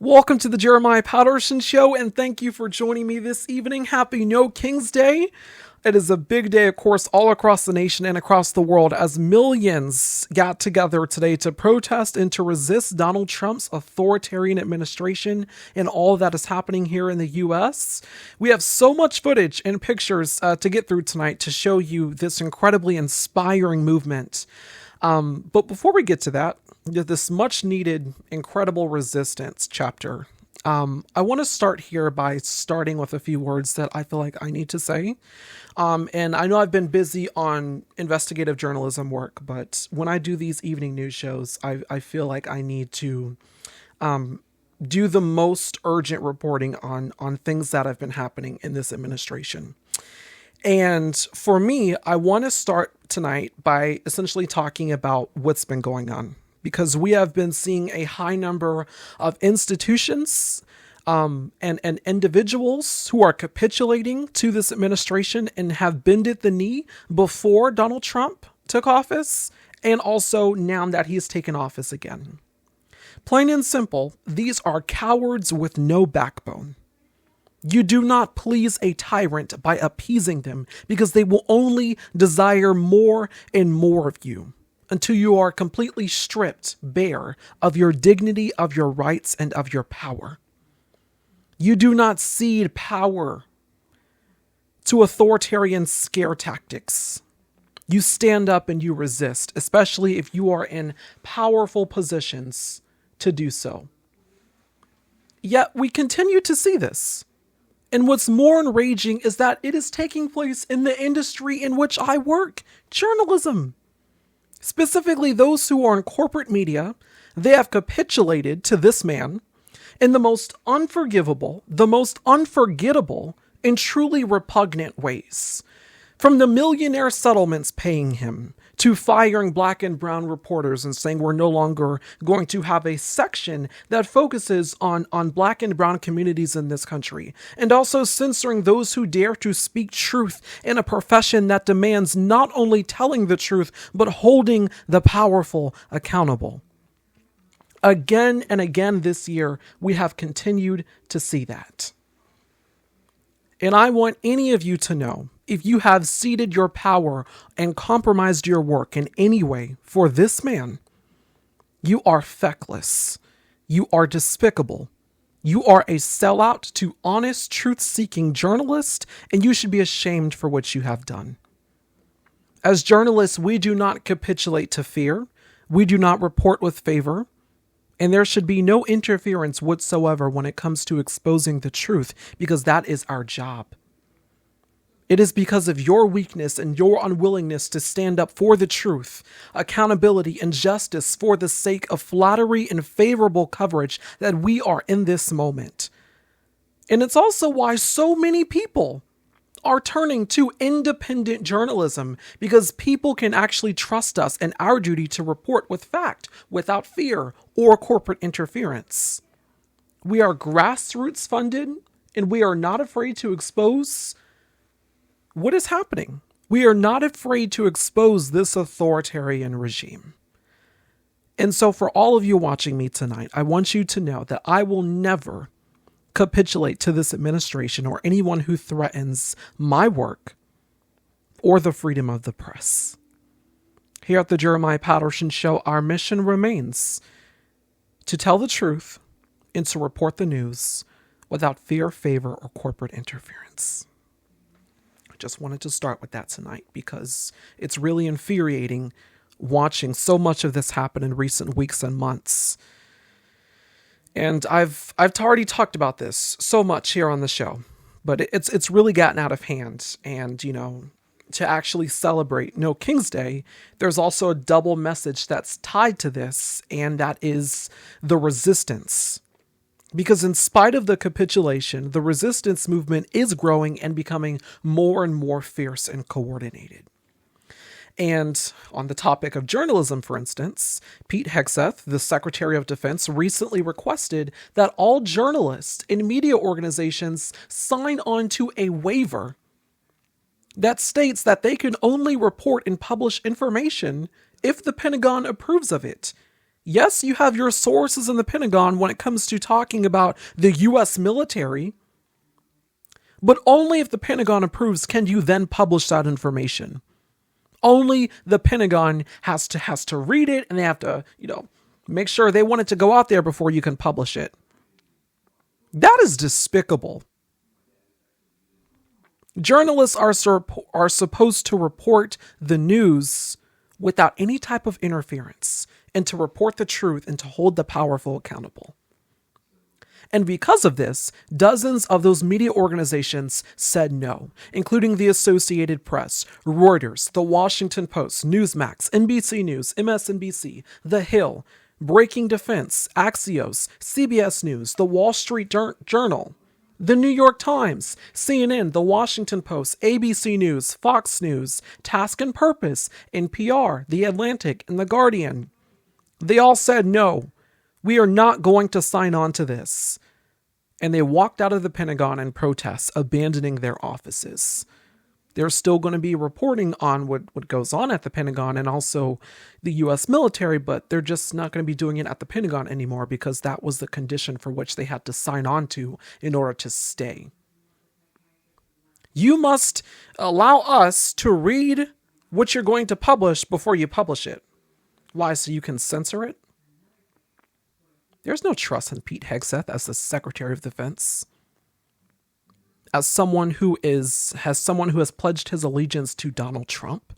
Welcome to the Jeremiah Patterson Show, and thank you for joining me this evening. Happy No King's Day. It is a big day, of course, all across the nation and across the world as millions got together today to protest and to resist Donald Trump's authoritarian administration and all that is happening here in the U.S. We have so much footage and pictures to get through tonight to show you this incredibly inspiring movement. But before we get to that, this much needed, incredible resistance chapter, I want to start here by starting with a few words that I feel like I need to say. And I know I've been busy on investigative journalism work, but when I do these evening news shows, I feel like I need to do the most urgent reporting on things that have been happening in this administration. And for me, I want to start tonight by essentially talking about what's been going on, because we have been seeing a high number of institutions and individuals who are capitulating to this administration and have bended the knee before Donald Trump took office, and also now that he's taken office again. Plain and simple, these are cowards with no backbone. You do not please a tyrant by appeasing them, because they will only desire more and more of you until you are completely stripped bare of your dignity, of your rights, and of your power. You do not cede power to authoritarian scare tactics. You stand up and you resist, especially if you are in powerful positions to do so. Yet we continue to see this. And what's more enraging is that it is taking place in the industry in which I work, journalism. Specifically, those who are in corporate media, they have capitulated to this man in the most unforgivable, the most unforgettable, and truly repugnant ways. From the millionaire settlements paying him, to firing black and brown reporters and saying we're no longer going to have a section that focuses on black and brown communities in this country, and also censoring those who dare to speak truth in a profession that demands not only telling the truth, but holding the powerful accountable. Again and again this year, we have continued to see that. And I want any of you to know, if you have ceded your power and compromised your work in any way for this man, you are feckless. You are despicable. You are a sellout to honest, truth-seeking journalists, and you should be ashamed for what you have done. As journalists, we do not capitulate to fear. We do not report with favor. And there should be no interference whatsoever when it comes to exposing the truth, because that is our job. It is because of your weakness and your unwillingness to stand up for the truth, accountability, and justice for the sake of flattery and favorable coverage that we are in this moment. And it's also why so many people are turning to independent journalism, because people can actually trust us and our duty to report with fact, without fear or corporate interference. We are grassroots funded, and we are not afraid to expose what is happening. We are not afraid to expose this authoritarian regime. And so for all of you watching me tonight, I want you to know that I will never capitulate to this administration or anyone who threatens my work or the freedom of the press. Here at the Jeremiah Patterson Show, our mission remains to tell the truth and to report the news without fear, favor, or corporate interference. I just wanted to start with that tonight because it's really infuriating watching so much of this happen in recent weeks and months. And I've already talked about this so much here on the show, but it's really gotten out of hand. And, you know, to actually celebrate No King's Day, there's also a double message that's tied to this, and that is the resistance. Because in spite of the capitulation, the resistance movement is growing and becoming more and more fierce and coordinated. And on the topic of journalism, for instance, Pete Hegseth, the Secretary of Defense, recently requested that all journalists and media organizations sign on to a waiver that states that they can only report and publish information if the Pentagon approves of it. Yes, you have your sources in the Pentagon when it comes to talking about the U.S. military, but only if the Pentagon approves can you then publish that information. Only the Pentagon has to read it, and they have to, make sure they want it to go out there before you can publish it. That is despicable. Journalists are supposed to report the news without any type of interference, and to report the truth and to hold the powerful accountable. And because of this, dozens of those media organizations said no, including the Associated Press, Reuters, The Washington Post, Newsmax, NBC News, MSNBC, The Hill, Breaking Defense, Axios, CBS News, The Wall Street Journal, The New York Times, CNN, The Washington Post, ABC News, Fox News, Task and Purpose, NPR, The Atlantic, and The Guardian. They all said, no, we are not going to sign on to this. And they walked out of the Pentagon in protest, abandoning their offices. They're still going to be reporting on what goes on at the Pentagon and also the U.S. military, but they're just not going to be doing it at the Pentagon anymore because that was the condition for which they had to sign on to in order to stay. You must allow us to read what you're going to publish before you publish it. Why? So you can censor it? There's no trust in Pete Hegseth as the Secretary of Defense. As someone who has pledged his allegiance to Donald Trump.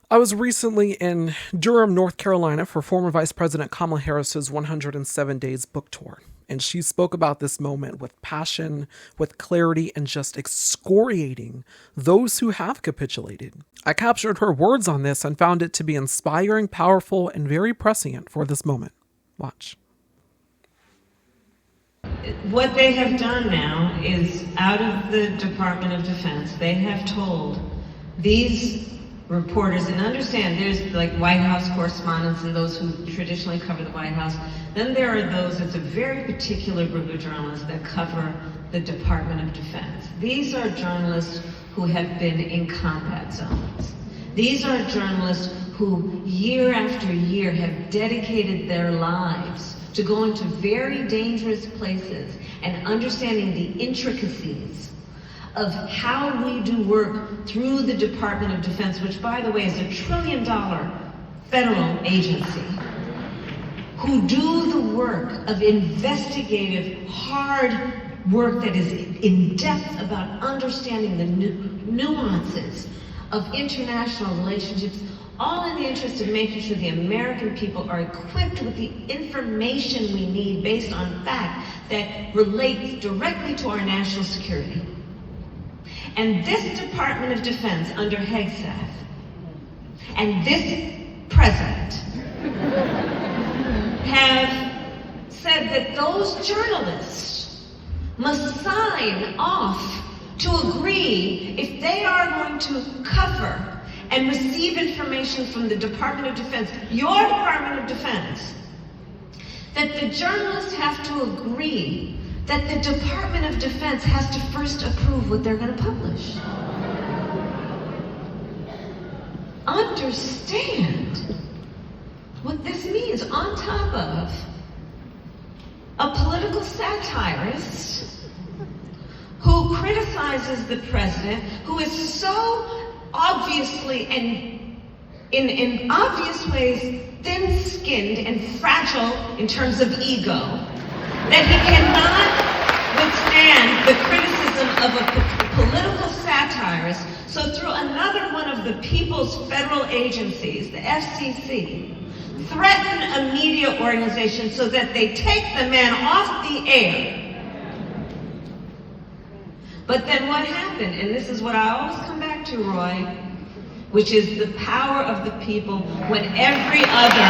I was recently in Durham, North Carolina for former Vice President Kamala Harris's 107 Days book tour. And she spoke about this moment with passion, with clarity, and just excoriating those who have capitulated. I captured her words on this and found it to be inspiring, powerful, and very prescient for this moment. Watch. What they have done now is, out of the Department of Defense, they have told these reporters, and understand there's like White House correspondents and those who traditionally cover the White House. Then there are those, it's a very particular group of journalists that cover the Department of Defense. These are journalists who have been in combat zones. These are journalists who year after year have dedicated their lives to go into very dangerous places and understanding the intricacies of how we do work through the Department of Defense, which, by the way, is $1 trillion federal agency, who do the work of investigative, hard work that is in depth about understanding the nuances of international relationships, all in the interest of making sure the American people are equipped with the information we need based on fact that relates directly to our national security. And this Department of Defense under Hegseth and this president have said that those journalists must sign off to agree if they are going to cover and receive information from the Department of Defense, your Department of Defense, that the journalists have to agree that the Department of Defense has to first approve what they're going to publish. Understand what this means, on top of a political satirist who criticizes the president, who is so obviously and in obvious ways thin-skinned and fragile in terms of ego, that he cannot withstand the criticism of a political satirist. So through another one of the people's federal agencies, the FCC, threaten a media organization so that they take the man off the air. But then what happened, and this is what I always come back to, Roy, which is the power of the people when every other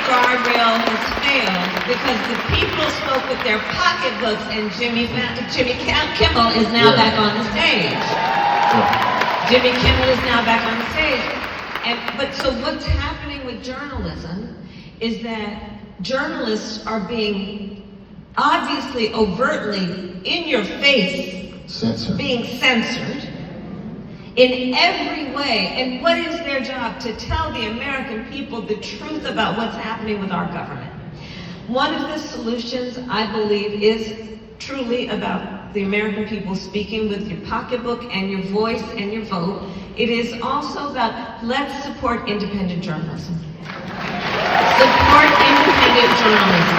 guardrail has failed, because the people spoke with their pocketbooks, and Jimmy Kimmel is now back on the stage. Jimmy Kimmel is now back on the stage. But so what's happening with journalism is that journalists are being obviously, overtly, in your face, being censored. in every way. And what is their job? To tell the American people the truth about what's happening with our government. One of the solutions, I believe, is truly about the American people speaking with your pocketbook and your voice and your vote. It is also about, let's support independent journalism. Support independent journalism.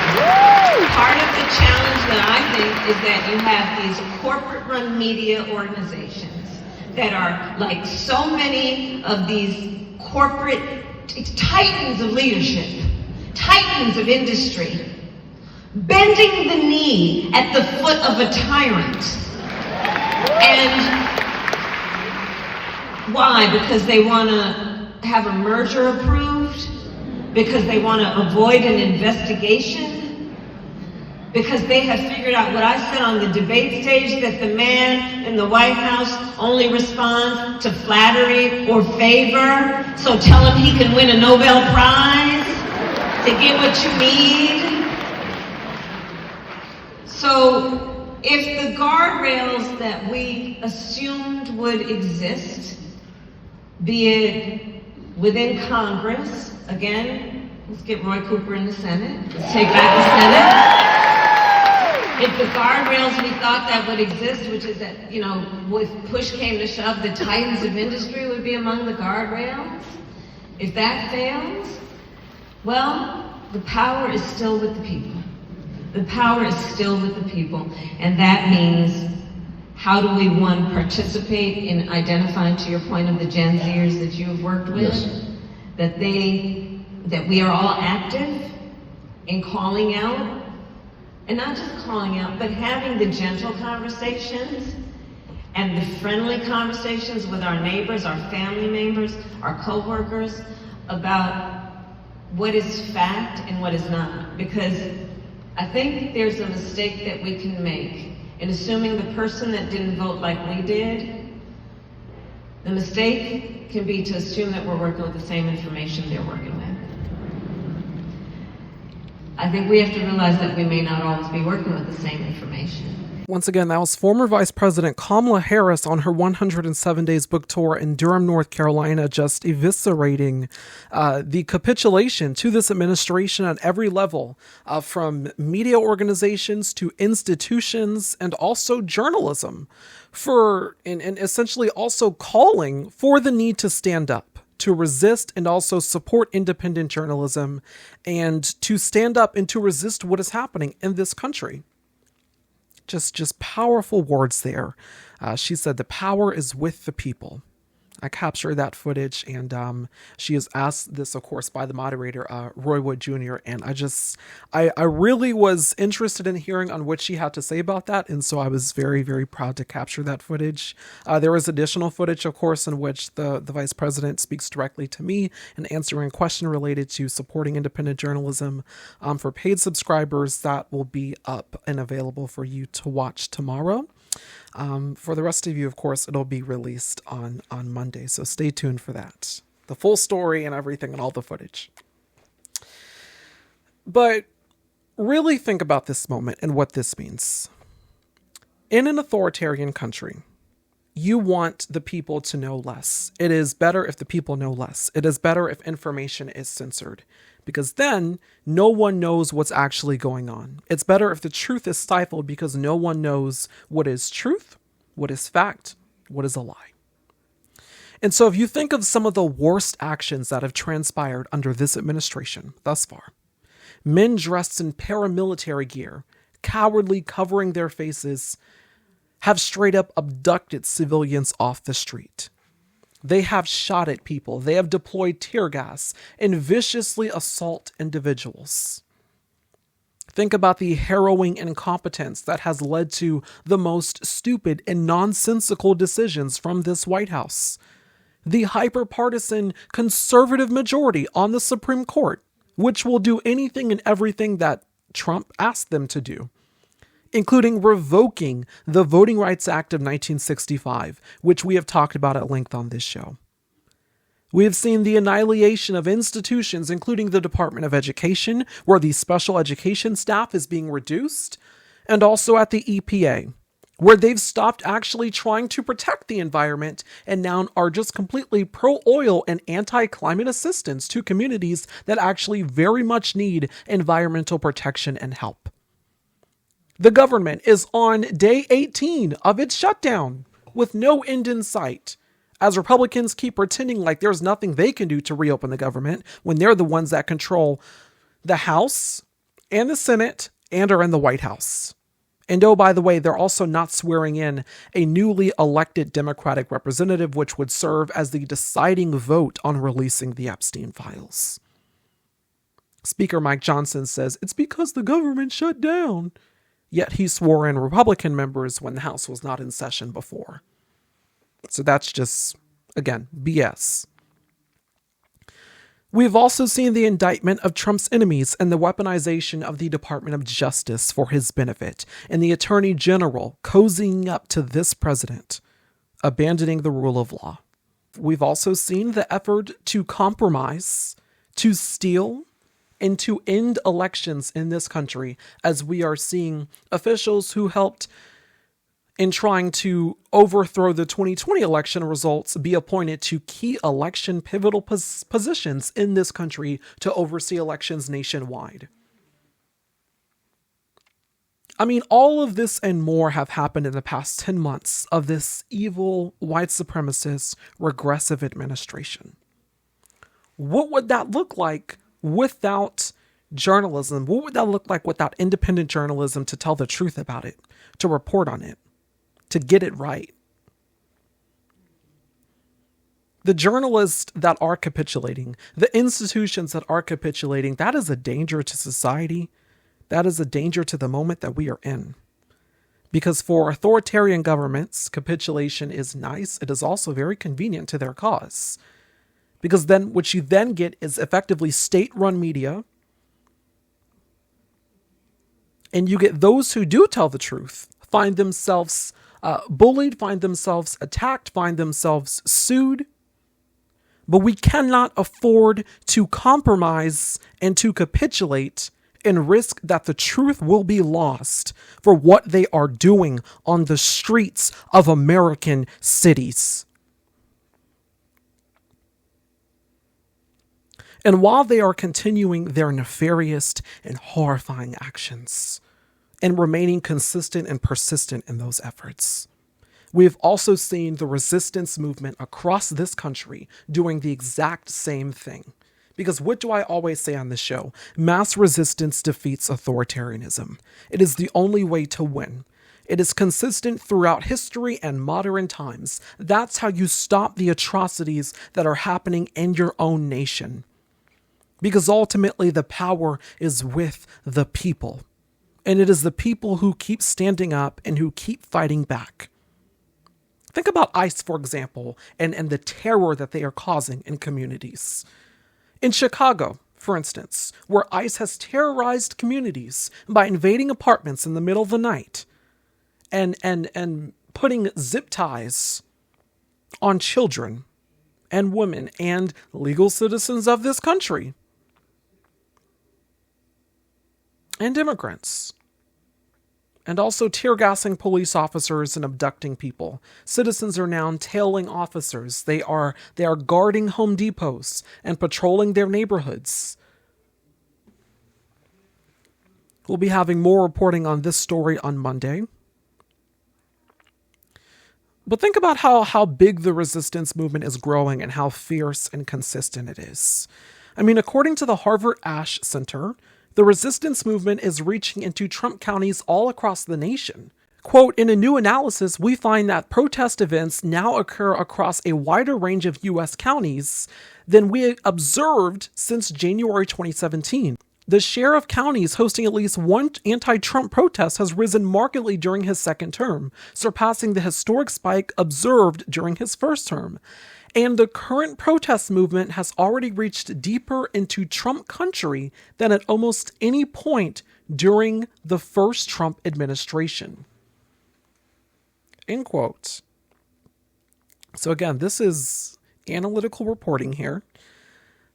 Part of the challenge that I think is that you have these corporate-run media organizations that are like so many of these corporate titans of leadership, titans of industry, bending the knee at the foot of a tyrant. And why? Because they want to have a merger approved? Because they want to avoid an investigation? Because they have figured out what I said on the debate stage, that the man in the White House only responds to flattery or favor, so tell him he can win a Nobel Prize to get what you need. So if the guardrails that we assumed would exist, be it within Congress, again, let's get Roy Cooper in the Senate, let's take back the Senate. If the guardrails we thought that would exist, which is that, if push came to shove, the titans of industry would be among the guardrails. If that fails, well, the power is still with the people. The power is still with the people. And that means, how do we, one, participate in identifying, to your point of the Gen Zers that you have worked with, Yes. that we are all active in calling out, and not just calling out, but having the gentle conversations and the friendly conversations with our neighbors, our family members, our coworkers, about what is fact and what is not. Because I think there's a mistake that we can make in assuming the person that didn't vote like we did. The mistake can be to assume that we're working with the same information they're working with. I think we have to realize that we may not always be working with the same information. Once again, that was former Vice President Kamala Harris on her 107 Days book tour in Durham, North Carolina, just eviscerating the capitulation to this administration at every level, from media organizations to institutions and also journalism, and essentially also calling for the need to stand up, to resist and also support independent journalism, and to stand up and to resist what is happening in this country. Just powerful words there. She said the power is with the people. I captured that footage, and she is asked this, of course, by the moderator, Roy Wood Jr., and I really was interested in hearing on what she had to say about that, and so I was very, very proud to capture that footage. There was additional footage, of course, in which the vice president speaks directly to me and answering a question related to supporting independent journalism. For paid subscribers, that will be up and available for you to watch tomorrow. For the rest of you, of course, it'll be released on Monday, so stay tuned for that. The full story and everything and all the footage. But really think about this moment and what this means. In an authoritarian country, you want the people to know less. It is better if the people know less. It is better if information is censored, because then no one knows what's actually going on. It's better if the truth is stifled, because no one knows what is truth, what is fact, what is a lie. And so if you think of some of the worst actions that have transpired under this administration thus far, men dressed in paramilitary gear, cowardly covering their faces, have straight up abducted civilians off the street. They have shot at people. They have deployed tear gas and viciously assault individuals. Think about the harrowing incompetence that has led to the most stupid and nonsensical decisions from this White House. The hyper-partisan conservative majority on the Supreme Court, which will do anything and everything that Trump asked them to do, including revoking the Voting Rights Act of 1965, which we have talked about at length on this show. We have seen the annihilation of institutions, including the Department of Education, where the special education staff is being reduced, and also at the EPA, where they've stopped actually trying to protect the environment and now are just completely pro-oil and anti-climate assistance to communities that actually very much need environmental protection and help. The government is on day 18 of its shutdown with no end in sight, as Republicans keep pretending like there's nothing they can do to reopen the government when they're the ones that control the House and the Senate and are in the White House. And oh, by the way, they're also not swearing in a newly elected Democratic representative, which would serve as the deciding vote on releasing the Epstein files. Speaker Mike Johnson says it's because the government shut down. Yet he swore in Republican members when the House was not in session before. So that's just, again, BS. We've also seen the indictment of Trump's enemies and the weaponization of the Department of Justice for his benefit, and the Attorney General cozying up to this president, abandoning the rule of law. We've also seen the effort to compromise, to steal, and to end elections in this country, as we are seeing officials who helped in trying to overthrow the 2020 election results be appointed to key election pivotal positions in this country to oversee elections nationwide. I mean, all of this and more have happened in the past 10 months of this evil, white supremacist, regressive administration. What would that look like without journalism? What would that look like without independent journalism to tell the truth about it, to report on it, to get it right? The journalists that are capitulating, the institutions that are capitulating, that is a danger to society. That is a danger to the moment that we are in. Because for authoritarian governments, capitulation is nice. It is also very convenient to their cause. Because then what you then get is effectively state-run media. And you get those who do tell the truth, find themselves bullied, find themselves attacked, find themselves sued. But we cannot afford to compromise and to capitulate and risk that the truth will be lost for what they are doing on the streets of American cities. And while they are continuing their nefarious and horrifying actions and remaining consistent and persistent in those efforts, we have also seen the resistance movement across this country doing the exact same thing. Because what do I always say on this show? Mass resistance defeats authoritarianism. It is the only way to win. It is consistent throughout history and modern times. That's how you stop the atrocities that are happening in your own nation. Because ultimately the power is with the people. And it is the people who keep standing up and who keep fighting back. Think about ICE, for example, and the terror that they are causing in communities. In Chicago, for instance, where ICE has terrorized communities by invading apartments in the middle of the night and putting zip ties on children and women and legal citizens of this country and immigrants. And also tear gassing police officers and abducting people. Citizens are now tailing officers. They are guarding Home Depots and patrolling their neighborhoods. We'll be having more reporting on this story on Monday. But think about how big the resistance movement is growing and how fierce and consistent it is. I mean, according to the Harvard Ash Center, the resistance movement is reaching into Trump counties all across the nation. Quote, in a new analysis, we find that protest events now occur across a wider range of U.S. counties than we observed since January 2017. The share of counties hosting at least one anti-Trump protest has risen markedly during his second term, surpassing the historic spike observed during his first term. And the current protest movement has already reached deeper into Trump country than at almost any point during the first Trump administration. End quote. So again, this is analytical reporting here.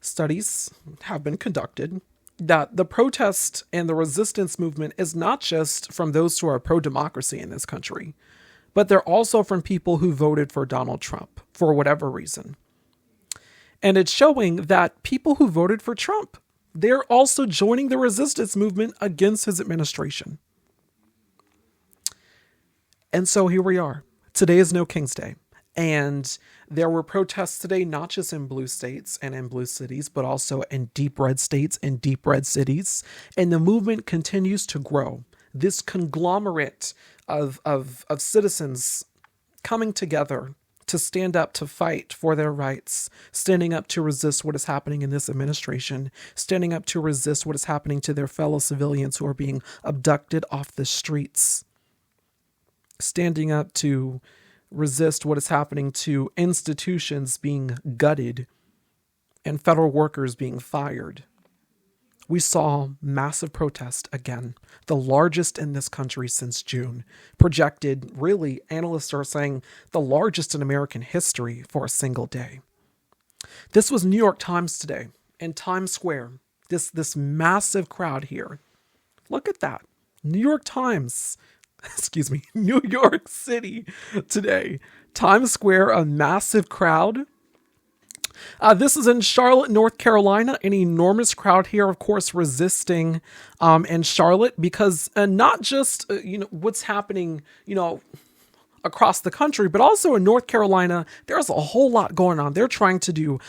Studies have been conducted. that the protest and the resistance movement is not just from those who are pro-democracy in this country, but they're also from people who voted for Donald Trump for whatever reason. And it's showing that people who voted for Trump, they're also joining the resistance movement against his administration. And so here we are. Today is No King's Day. And there were protests today, not just in blue states and in blue cities, but also in deep red states and deep red cities. And the movement continues to grow. This conglomerate of citizens coming together to stand up to fight for their rights, standing up to resist what is happening in this administration, standing up to resist what is happening to their fellow civilians who are being abducted off the streets, standing up to resist what is happening to institutions being gutted and federal workers being fired. We saw massive protest again, the largest in this country since June. Projected, really, analysts are saying the largest in American history for a single day. This was New York Times today in Times Square. This massive crowd here. Look at that. New York Times. New York City today. Times Square, a massive crowd. This is in Charlotte, North Carolina. An enormous crowd here, of course, resisting in Charlotte because not just what's happening, across the country, but also in North Carolina, there's a whole lot going on. They're trying to do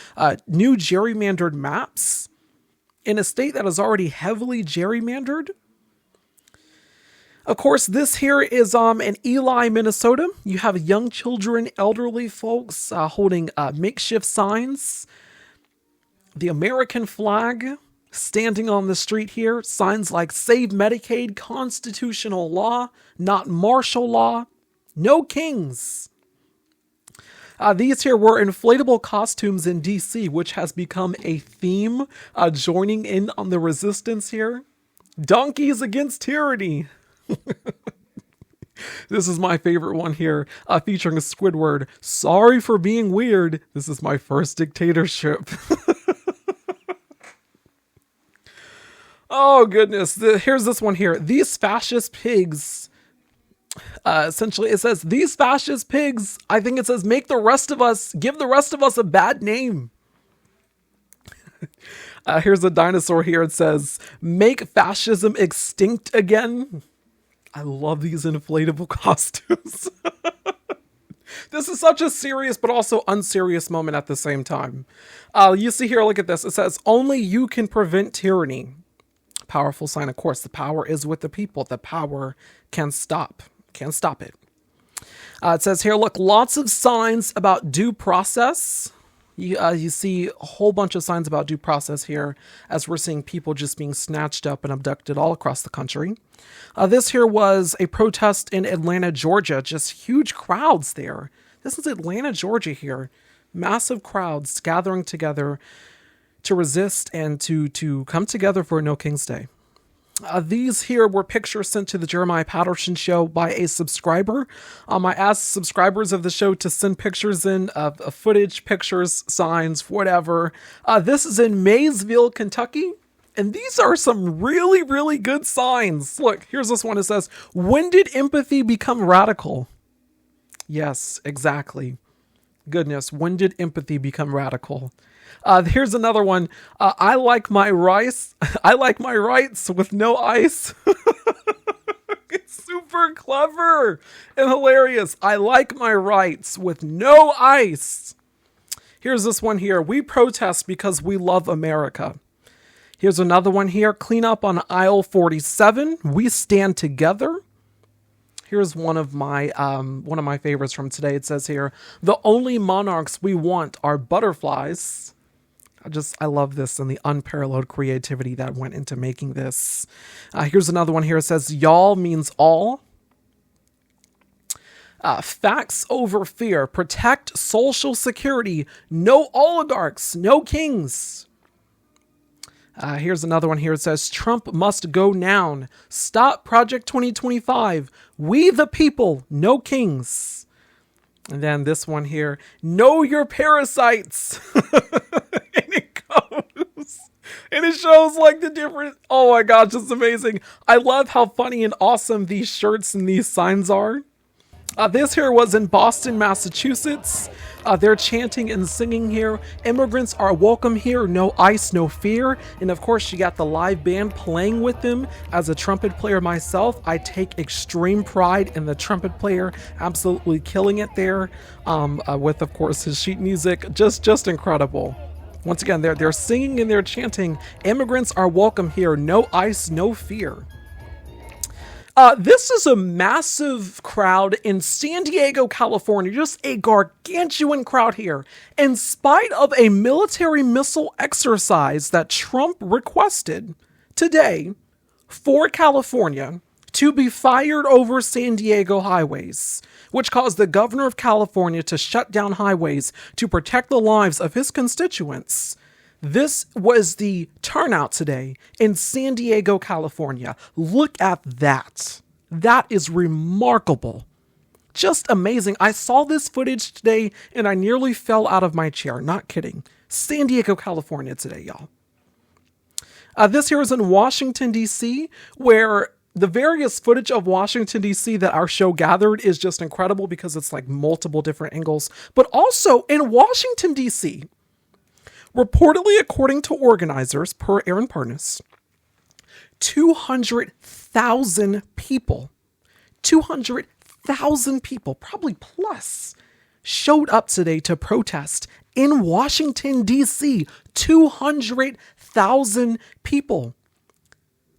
new gerrymandered maps in a state that is already heavily gerrymandered. Of course, this here is in Ely, Minnesota. You have young children, elderly folks holding makeshift signs. The American flag standing on the street here. Signs like Save Medicaid, constitutional law, not martial law, no kings. These here were inflatable costumes in DC, which has become a theme joining in on the resistance here. Donkeys against tyranny. This is my favorite one here, featuring Squidward. Sorry for being weird. This is my first dictatorship. Oh, goodness. Here's this one here. These fascist pigs. Essentially, it says, these fascist pigs, I think it says, give the rest of us a bad name. Here's a dinosaur here. It says, make fascism extinct again. I love these inflatable costumes. This is such a serious but also unserious moment at the same time. You see here, look at this. It says, only you can prevent tyranny. Powerful sign, of course. The power is with the people. The power can stop it. It says here, look, lots of signs about due process. You see a whole bunch of signs about due process here as we're seeing people just being snatched up and abducted all across the country. This here was a protest in Atlanta, Georgia. Just huge crowds there. This is Atlanta, Georgia here. Massive crowds gathering together to resist and to come together for No King's Day. These here were pictures sent to the Jeremiah Patterson Show by a subscriber. I asked subscribers of the show to send pictures in of footage, pictures, signs, whatever. This is in Maysville, Kentucky. And these are some really, really good signs. Look, here's this one. It says, when did empathy become radical? Yes, exactly. Goodness, when did empathy become radical? Here's another one. I like my rice. I like my rights with no ice. It's super clever and hilarious. I like my rights with no ice. Here's this one here. We protest because we love America. Here's another one here. Clean up on aisle 47. We stand together. Here's one of my favorites from today. It says here, the only monarchs we want are butterflies. I love this and the unparalleled creativity that went into making this. Here's another one here. It says, y'all means all. Facts over fear. Protect Social Security. No oligarchs. No kings. Here's another one here. It says, Trump must go now. Stop Project 2025. We the people. No kings. And then this one here. Know your parasites. And it goes. And it shows like the different, oh my gosh, it's amazing. I love how funny and awesome these shirts and these signs are. This here was in Boston, Massachusetts. They're chanting and singing here. Immigrants are welcome here, no ice, no fear. And of course, you got the live band playing with them. As a trumpet player myself, I take extreme pride in the trumpet player absolutely killing it there. With of course his sheet music, just incredible. Once again, they're singing and they're chanting, immigrants are welcome here, no ice, no fear. This is a massive crowd in San Diego, California, just a gargantuan crowd here. In spite of a military missile exercise that Trump requested today for California to be fired over San Diego highways, which caused the governor of California to shut down highways to protect the lives of his constituents. This was the turnout today in San Diego, California. Look at that. That is remarkable. Just amazing. I saw this footage today and I nearly fell out of my chair. Not kidding. San Diego, California today, y'all. This here is in Washington, D.C., where the various footage of Washington, D.C. that our show gathered is just incredible because it's like multiple different angles. But also in Washington, D.C., reportedly, according to organizers, per Aaron Parnas, 200,000 people, probably plus, showed up today to protest in Washington, D.C. 200,000 people.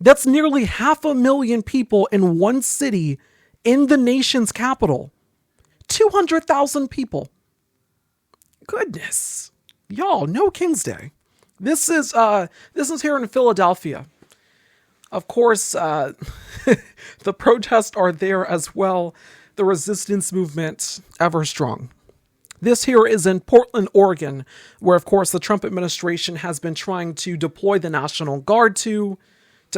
That's nearly 500,000 people in one city in the nation's capital. 200,000 people. Goodness. Y'all, no King's Day. This is here in Philadelphia. Of course, the protests are there as well. The resistance movement ever strong. This here is in Portland, Oregon, where of course the Trump administration has been trying to deploy the National Guard to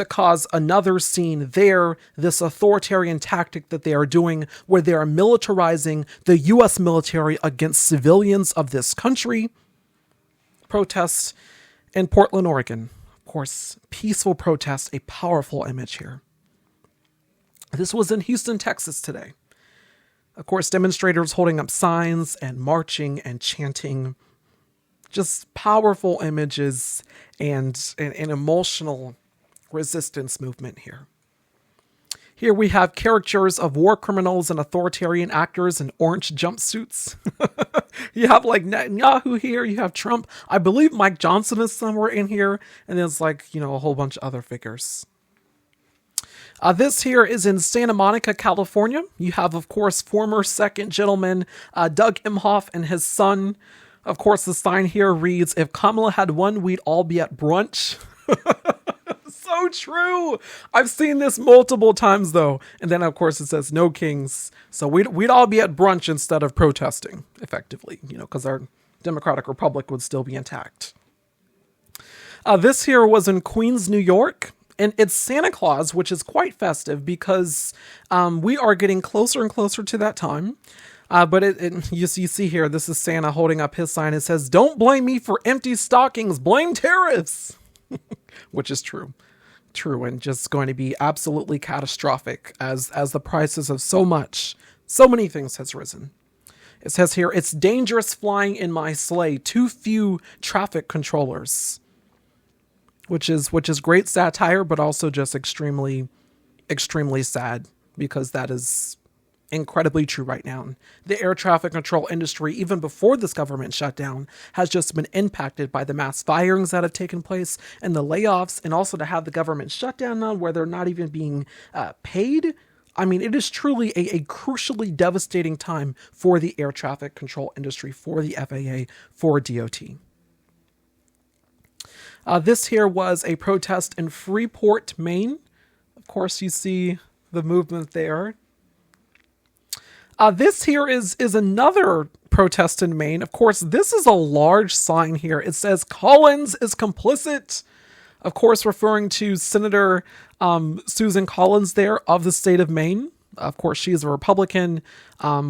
cause another scene there, this authoritarian tactic that they are doing where they are militarizing the U.S. military against civilians of this country. Protests in Portland, Oregon. Of course, peaceful protests, a powerful image here. This was in Houston, Texas today. Of course, demonstrators holding up signs and marching and chanting. Just powerful images and an emotional resistance movement here. Here we have caricatures of war criminals and authoritarian actors in orange jumpsuits. You have like Netanyahu here. You have Trump. I believe Mike Johnson is somewhere in here. And there's like, a whole bunch of other figures. This here is in Santa Monica, California. You have, of course, former second gentleman Doug Emhoff and his son. Of course, the sign here reads, if Kamala had won, we'd all be at brunch. So true. I've seen this multiple times though. And then of course it says no kings. So we'd all be at brunch instead of protesting effectively, because our democratic republic would still be intact. This here was in Queens, New York. And it's Santa Claus, which is quite festive because we are getting closer and closer to that time. But you see here, this is Santa holding up his sign. It says, don't blame me for empty stockings, blame tariffs. Which is true, and just going to be absolutely catastrophic as the prices of so many things has risen. It says here, it's dangerous flying in my sleigh, too few traffic controllers, which is great satire, but also just extremely, extremely sad because that is incredibly true right now. The air traffic control industry, even before this government shutdown, has just been impacted by the mass firings that have taken place and the layoffs, and also to have the government shutdown now where they're not even being paid. I mean, it is truly a crucially devastating time for the air traffic control industry, for the FAA, for DOT. This here was a protest in Freeport, Maine. Of course, you see the movement there. This here is another protest in Maine. Of course, this is a large sign here. It says Collins is complicit. Of course, referring to Senator Susan Collins there of the state of Maine. Of course, she is a Republican,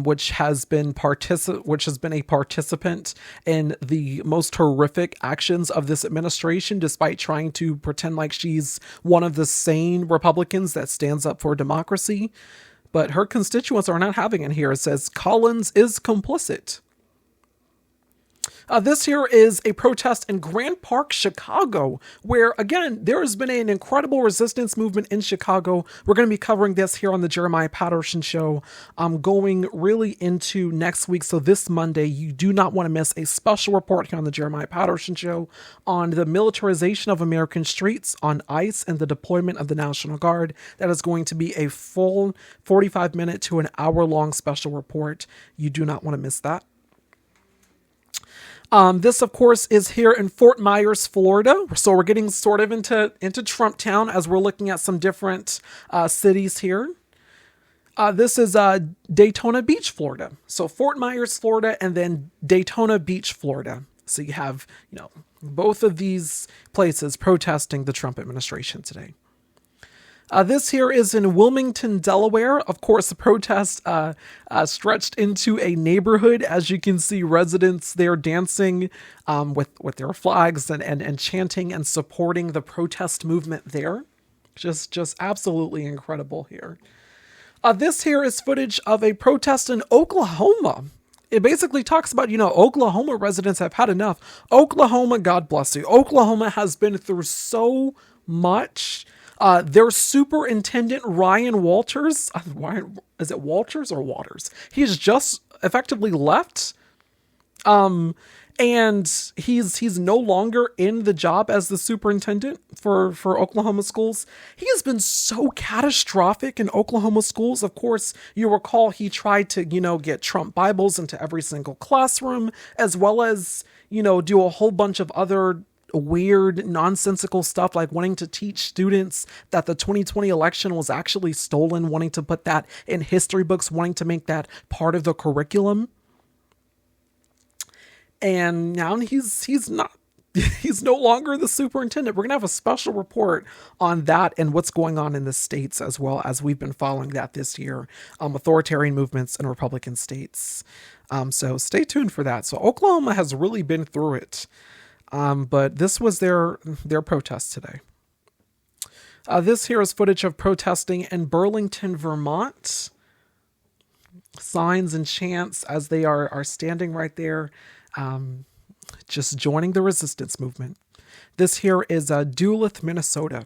which has been a participant in the most horrific actions of this administration, despite trying to pretend like she's one of the sane Republicans that stands up for democracy. But her constituents are not having it here. It says Collins is complicit. This here is a protest in Grant Park, Chicago, where, again, there has been an incredible resistance movement in Chicago. We're going to be covering this here on the Jeremiah Patterson Show, going really into next week. So this Monday, you do not want to miss a special report here on the Jeremiah Patterson Show on the militarization of American streets, on ICE, and the deployment of the National Guard. That is going to be a full 45-minute to an hour-long special report. You do not want to miss that. This, of course, is here in Fort Myers, Florida. So we're getting sort of into Trump Town as we're looking at some different cities here. This is Daytona Beach, Florida. So Fort Myers, Florida, and then Daytona Beach, Florida. So you have, both of these places protesting the Trump administration today. This here is in Wilmington, Delaware. Of course, the protest stretched into a neighborhood. As you can see, residents there dancing with their flags and chanting and supporting the protest movement there. Just absolutely incredible here. This here is footage of a protest in Oklahoma. It basically talks about, Oklahoma residents have had enough. Oklahoma, God bless you. Oklahoma has been through so much. Their superintendent, Ryan Walters, is it Walters or Waters? He's just effectively left. And he's no longer in the job as the superintendent for Oklahoma schools. He has been so catastrophic in Oklahoma schools. Of course, you recall he tried to, get Trump Bibles into every single classroom, as well as, do a whole bunch of other weird, nonsensical stuff, like wanting to teach students that the 2020 election was actually stolen, wanting to put that in history books, wanting to make that part of the curriculum. And now he's no longer the superintendent. We're going to have a special report on that and what's going on in the states, as well as we've been following that this year, authoritarian movements in Republican states. So stay tuned for that. So Oklahoma has really been through it. But this was their protest today. This here is footage of protesting in Burlington, Vermont. Signs and chants as they are standing right there, just joining the resistance movement. This here is Duluth, Minnesota.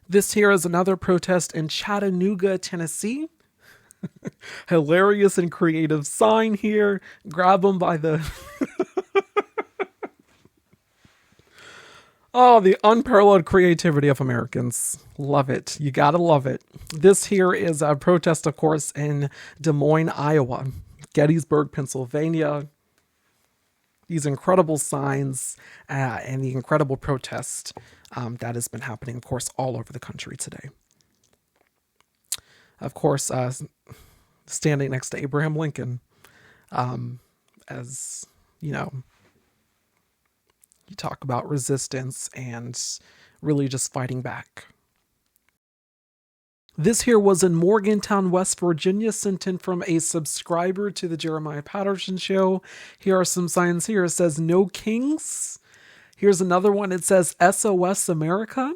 This here is another protest in Chattanooga, Tennessee. Hilarious and creative sign here. Grab them by the the unparalleled creativity of Americans. Love it. You gotta love it. This here is a protest, of course, in Des Moines, Iowa, Gettysburg, Pennsylvania. These incredible signs and the incredible protest that has been happening, of course, all over the country today. Of course, standing next to Abraham Lincoln, as you talk about resistance and really just fighting back. This here was in Morgantown, West Virginia, sent in from a subscriber to the Jeremiah Patterson Show. Here are some signs here. It says, "No Kings." Here's another one. It says, "SOS America."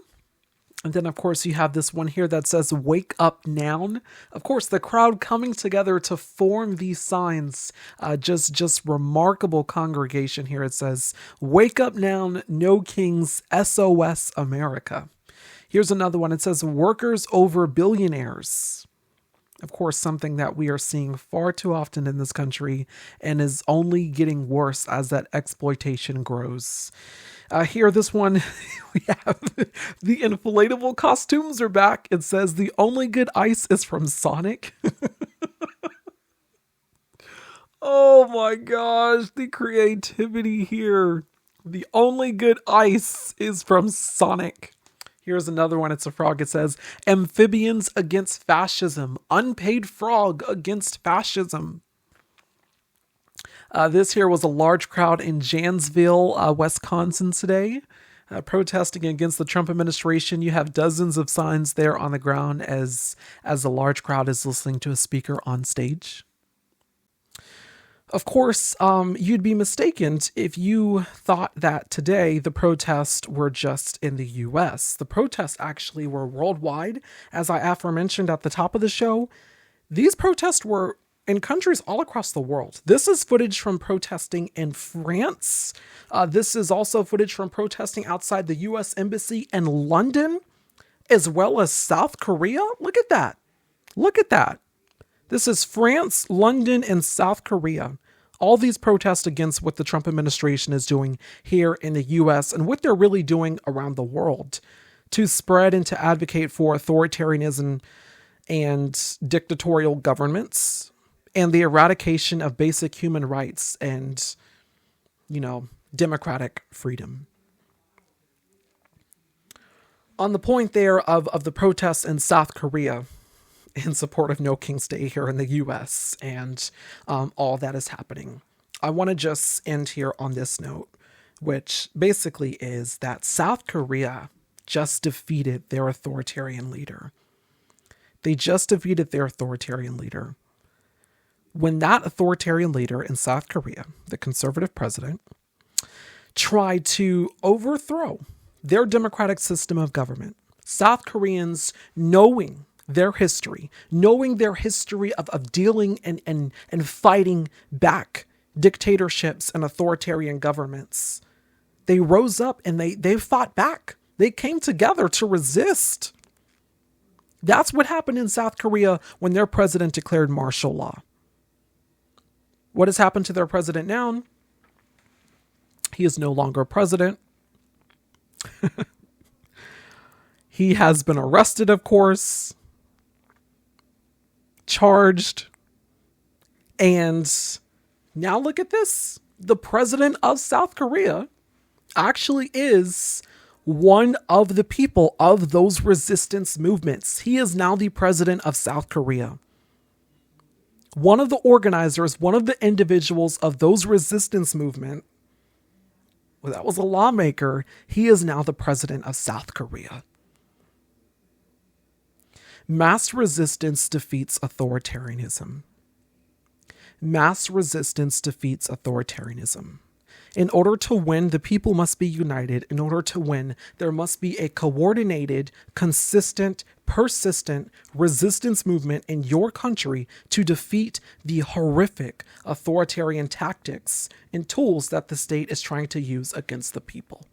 And then, of course, you have this one here that says, "Wake Up Now." Of course, the crowd coming together to form these signs. Just remarkable congregation here. It says, "Wake up now, no kings, SOS America." Here's another one. It says, "Workers over billionaires." Of course, something that we are seeing far too often in this country and is only getting worse as that exploitation grows. Here, this one, we have the inflatable costumes are back. It says, "The only good ice is from Sonic." Oh my gosh, the creativity here. The only good ice is from Sonic. Here's another one. It's a frog. It says, "Amphibians against fascism. Unpaid frog against fascism." This here was a large crowd in Janesville, Wisconsin today. protesting against the Trump administration. You have dozens of signs there on the ground as a large crowd is listening to a speaker on stage. Of course, you'd be mistaken if you thought that today the protests were just in the U.S. The protests actually were worldwide. As I aforementioned at the top of the show, these protests were in countries all across the world. This is footage from protesting in France. This is also footage from protesting outside the U.S. Embassy in London, as well as South Korea. Look at that. Look at that. This is France, London, and South Korea. All these protests against what the Trump administration is doing here in the U.S. and what they're really doing around the world to spread and to advocate for authoritarianism and dictatorial governments and the eradication of basic human rights and, democratic freedom. On the point there of the protests in South Korea, in support of No King's Day here in the U.S. and all that is happening, I want to just end here on this note, which basically is that South Korea just defeated their authoritarian leader. They just defeated their authoritarian leader. When that authoritarian leader in South Korea, the conservative president, tried to overthrow their democratic system of government, South Koreans, knowing their history of dealing and fighting back dictatorships and authoritarian governments, they rose up and they fought back. They came together to resist. That's what happened in South Korea when their president declared martial law. What has happened to their president now? He is no longer president. He has been arrested, of course, charged, and now look at this. The president of South Korea actually is one of the people of those resistance movements. He is now the president of South Korea. One of the organizers, one of the individuals of those resistance movement, well, that was a lawmaker. He is now the president of South Korea. Mass resistance defeats authoritarianism. Mass resistance defeats authoritarianism. In order to win, the people must be united. In order to win, there must be a coordinated, consistent, persistent resistance movement in your country to defeat the horrific authoritarian tactics and tools that the state is trying to use against the people.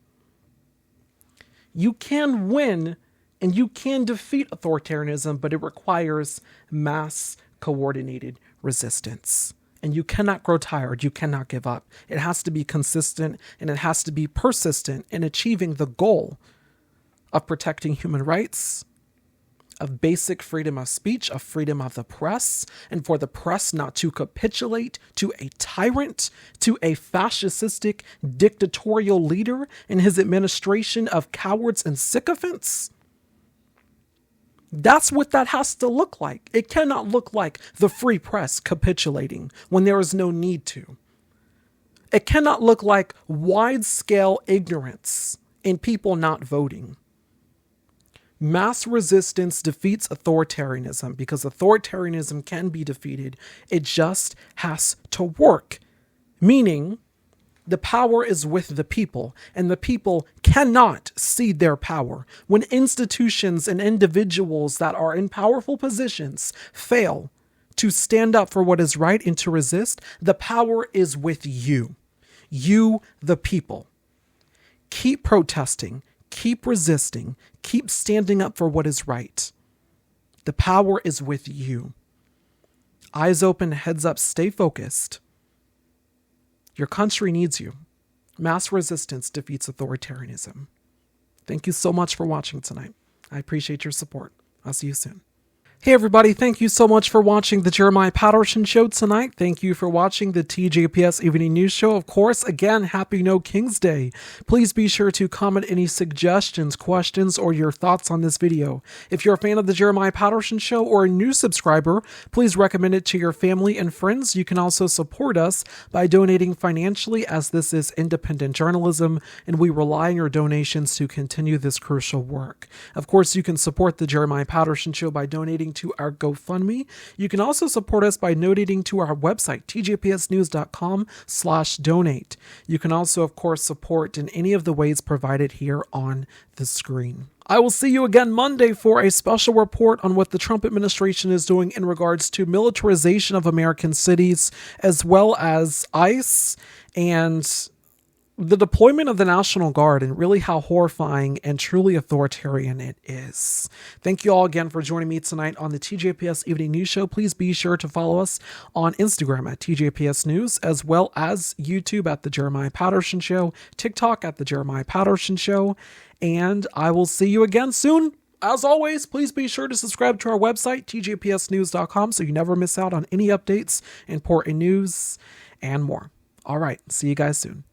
You can win and you can defeat authoritarianism, but it requires mass coordinated resistance. And you cannot grow tired. You cannot give up. It has to be consistent and it has to be persistent in achieving the goal of protecting human rights, of basic freedom of speech, of freedom of the press, and for the press not to capitulate to a tyrant, to a fascistic dictatorial leader in his administration of cowards and sycophants. That's what that has to look like. It cannot look like the free press capitulating when there is no need to. It cannot look like wide-scale ignorance and people not voting. Mass resistance defeats authoritarianism because authoritarianism can be defeated. It just has to work. Meaning, the power is with the people, and the people cannot cede their power. When institutions and individuals that are in powerful positions fail to stand up for what is right and to resist, the power is with you. You, the people. Keep protesting, keep resisting, keep standing up for what is right. The power is with you. Eyes open, heads up, stay focused. Your country needs you. Mass resistance defeats authoritarianism. Thank you so much for watching tonight. I appreciate your support. I'll see you soon. Hey everybody, thank you so much for watching the Jeremiah Patterson Show tonight. Thank you for watching the TJPS Evening News Show. Of course, again, happy No King's Day. Please be sure to comment any suggestions, questions, or your thoughts on this video. If you're a fan of the Jeremiah Patterson Show or a new subscriber, please recommend it to your family and friends. You can also support us by donating financially, as this is independent journalism and we rely on your donations to continue this crucial work. Of course, you can support the Jeremiah Patterson Show by donating to our GoFundMe. You can also support us by donating to our website, tjpsnews.com/donate. You can also, of course, support in any of the ways provided here on the screen. I will see you again Monday for a special report on what the Trump administration is doing in regards to militarization of American cities, as well as ICE and the deployment of the National Guard, and really how horrifying and truly authoritarian it is. Thank you all again for joining me tonight on the TJPS Evening News Show. Please be sure to follow us on Instagram at TJPS News, as well as YouTube at The Jeremiah Patterson Show, TikTok at The Jeremiah Patterson Show, and I will see you again soon. As always, please be sure to subscribe to our website, tjpsnews.com, so you never miss out on any updates, important news, and more. All right, see you guys soon.